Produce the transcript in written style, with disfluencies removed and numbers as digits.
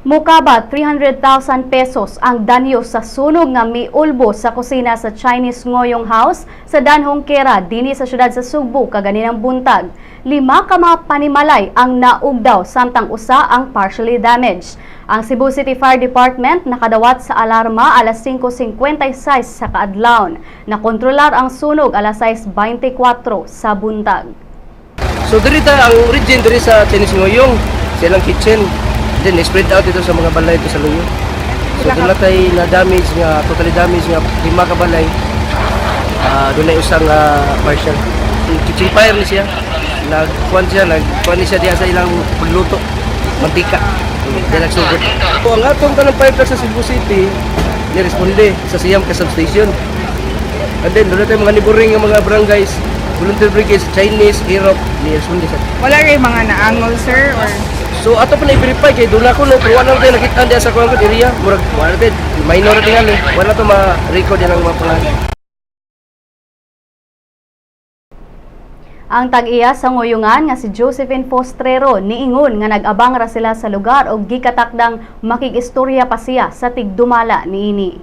Mukabat 300,000 pesos ang danyo sa sunog nga miulbo sa kusina sa Chinese Ngoyong House sa Danhong Kera dinhi sa syudad sa Sugbo kaganinang buntag. 5 ka mga panimalay ang naugdaw samtang usa ang partially damaged. Ang Cebu City Fire Department nakadawat sa alarma alas 5:56 sa kaadlawon. Nakontrolar ang sunog alas 6:24 sa buntag. So diri ang origin diri sa Chinese Ngoyong, silang kitchen. Then spread out ito sa mga balay ito sa luyo. So doon natay na damage nga, totally damage nga 5 ka balay. Doon ay usang partial. Kitchen fire ni siya. Nagkuan siya diya sa ilang pagluto, mantika. Diyan nagsugod. So ang atong kanang fire truck sa Cebu City, ni-responde sa Siam ka substation. And then doon natay mga neighboring nga mga barangays, volunteer brigade, Chinese, Europe, ni-responde sa. Wala rin mga naangol, sir, or... So ato pa na i-verify kay doon ako no, pero wala natin nakita diya sa kuwang area, murag wala natin, minor natin wala to ma-record yan ang mga pangalan. Ang tag-iya sa Ngoyongan nga si Josephine Postrero niingon nga nag-abang ra sila sa lugar og gikatakdang makig-istorya pa siya sa tigdumala niini.